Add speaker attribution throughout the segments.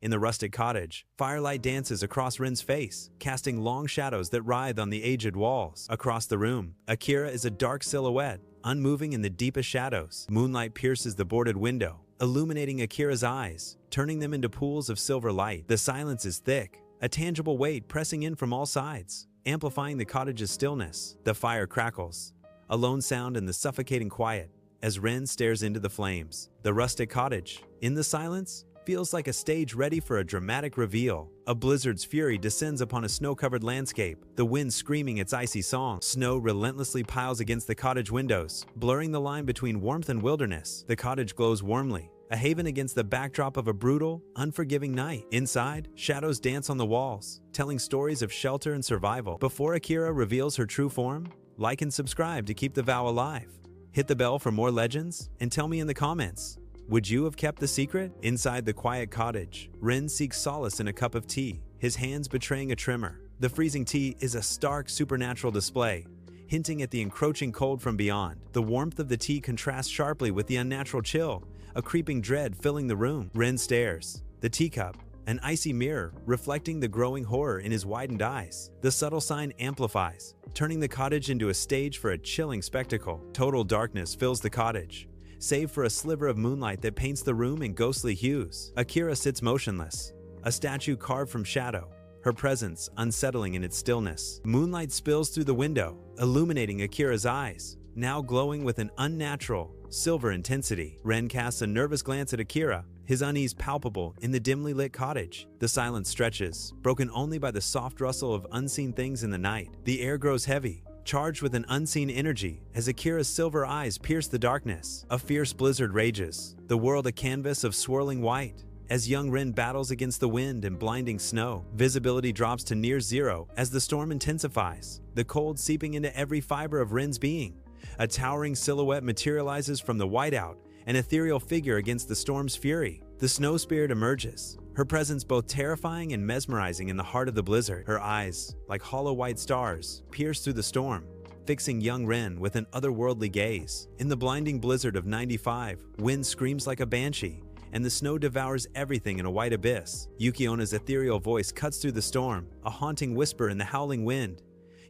Speaker 1: In the rustic cottage, firelight dances across Rin's face, casting long shadows that writhe on the aged walls. Across the room, Akira is a dark silhouette, unmoving in the deepest shadows. Moonlight pierces the boarded window, illuminating Akira's eyes, turning them into pools of silver light. The silence is thick, a tangible weight pressing in from all sides, amplifying the cottage's stillness. The fire crackles, a lone sound in the suffocating quiet, as Rin stares into the flames. The rustic cottage, in the silence, feels like a stage ready for a dramatic reveal. A blizzard's fury descends upon a snow-covered landscape, the wind screaming its icy song. Snow relentlessly piles against the cottage windows, blurring the line between warmth and wilderness. The cottage glows warmly, a haven against the backdrop of a brutal, unforgiving night. Inside, shadows dance on the walls, telling stories of shelter and survival. Before Akira reveals her true form, like and subscribe to keep the vow alive. Hit the bell for more legends, and tell me in the comments, would you have kept the secret? Inside the quiet cottage, Rin seeks solace in a cup of tea, his hands betraying a tremor. The freezing tea is a stark supernatural display, hinting at the encroaching cold from beyond. The warmth of the tea contrasts sharply with the unnatural chill, a creeping dread filling the room. Rin stares. The teacup, an icy mirror reflecting the growing horror in his widened eyes. The subtle sign amplifies, turning the cottage into a stage for a chilling spectacle. Total darkness fills the cottage, save for a sliver of moonlight that paints the room in ghostly hues. Akira sits motionless, a statue carved from shadow, her presence unsettling in its stillness. Moonlight spills through the window, illuminating Akira's eyes, now glowing with an unnatural, silver intensity. Ren casts a nervous glance at Akira, his unease palpable in the dimly lit cottage. The silence stretches, broken only by the soft rustle of unseen things in the night. The air grows heavy, charged with an unseen energy, as Akira's silver eyes pierce the darkness. A fierce blizzard rages, the world a canvas of swirling white. As young Rin battles against the wind and blinding snow, visibility drops to near zero as the storm intensifies, the cold seeping into every fiber of Rin's being. A towering silhouette materializes from the whiteout, an ethereal figure against the storm's fury. The snow spirit emerges, her presence both terrifying and mesmerizing in the heart of the blizzard. Her eyes, like hollow white stars, pierce through the storm, fixing young Ren with an otherworldly gaze. In the blinding blizzard of 95, wind screams like a banshee, and the snow devours everything in a white abyss. Yuki-Onna's ethereal voice cuts through the storm, a haunting whisper in the howling wind.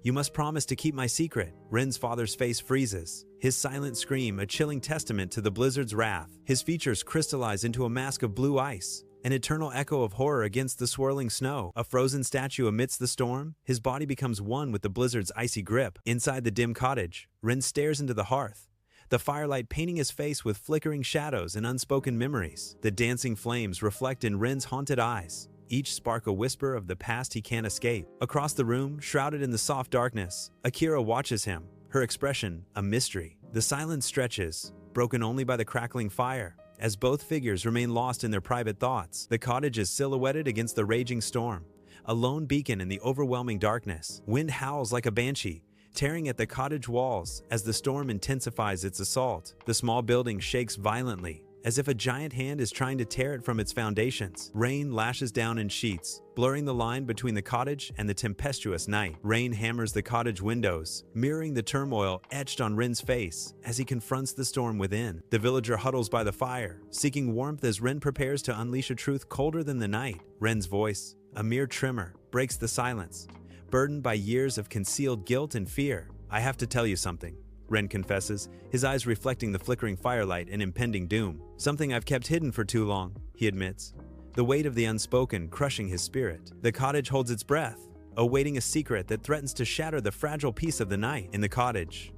Speaker 1: You must promise to keep my secret. Ren's father's face freezes, his silent scream a chilling testament to the blizzard's wrath. His features crystallize into a mask of blue ice, an eternal echo of horror against the swirling snow. A frozen statue amidst the storm, his body becomes one with the blizzard's icy grip. Inside the dim cottage, Ren stares into the hearth, the firelight painting his face with flickering shadows and unspoken memories. The dancing flames reflect in Ren's haunted eyes, each spark a whisper of the past he can't escape. Across the room, shrouded in the soft darkness, Akira watches him, her expression a mystery. The silence stretches, broken only by the crackling fire, as both figures remain lost in their private thoughts. The cottage is silhouetted against the raging storm, a lone beacon in the overwhelming darkness. Wind howls like a banshee, tearing at the cottage walls as the storm intensifies its assault. The small building shakes violently, as if a giant hand is trying to tear it from its foundations. Rain lashes down in sheets, blurring the line between the cottage and the tempestuous night. Rain hammers the cottage windows, mirroring the turmoil etched on Ren's face as he confronts the storm within. The villager huddles by the fire, seeking warmth as Ren prepares to unleash a truth colder than the night. Ren's voice, a mere tremor, breaks the silence, burdened by years of concealed guilt and fear. I have to tell you something, Ren confesses, his eyes reflecting the flickering firelight and impending doom. Something I've kept hidden for too long, he admits, the weight of the unspoken crushing his spirit. The cottage holds its breath, awaiting a secret that threatens to shatter the fragile peace of the night. In the cottage,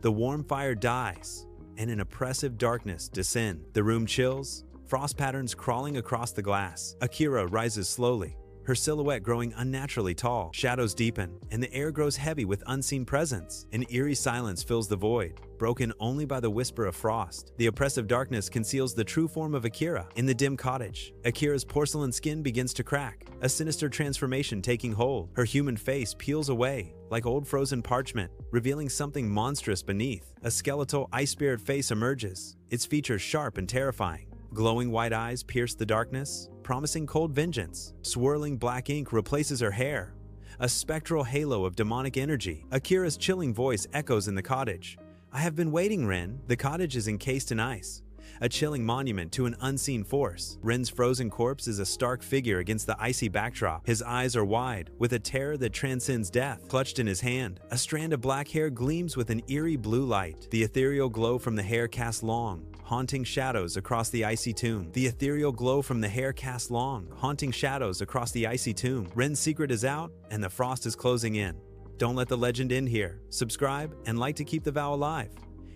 Speaker 1: the warm fire dies, and an oppressive darkness descends. The room chills, frost patterns crawling across the glass. Akira rises slowly, her silhouette growing unnaturally tall. Shadows deepen, and the air grows heavy with unseen presence. An eerie silence fills the void, broken only by the whisper of frost. The oppressive darkness conceals the true form of Akira. In the dim cottage, Akira's porcelain skin begins to crack, a sinister transformation taking hold. Her human face peels away, like old frozen parchment, revealing something monstrous beneath. A skeletal ice spirit face emerges, its features sharp and terrifying. Glowing white eyes pierce the darkness, promising cold vengeance. Swirling black ink replaces her hair, a spectral halo of demonic energy. Akira's chilling voice echoes in the cottage. I have been waiting, Ren. The cottage is encased in ice, a chilling monument to an unseen force. Ren's frozen corpse is a stark figure against the icy backdrop. His eyes are wide, with a terror that transcends death. Clutched in his hand, a strand of black hair gleams with an eerie blue light. The ethereal glow from the hair casts long, haunting shadows across the icy tomb. The ethereal glow from the hair casts long, haunting shadows across the icy tomb. Ren's secret is out, and the frost is closing in. Don't let the legend end here. Subscribe and like to keep the vow alive.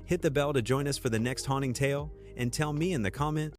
Speaker 1: Hit the bell to join us for the next haunting tale, and tell me in the comments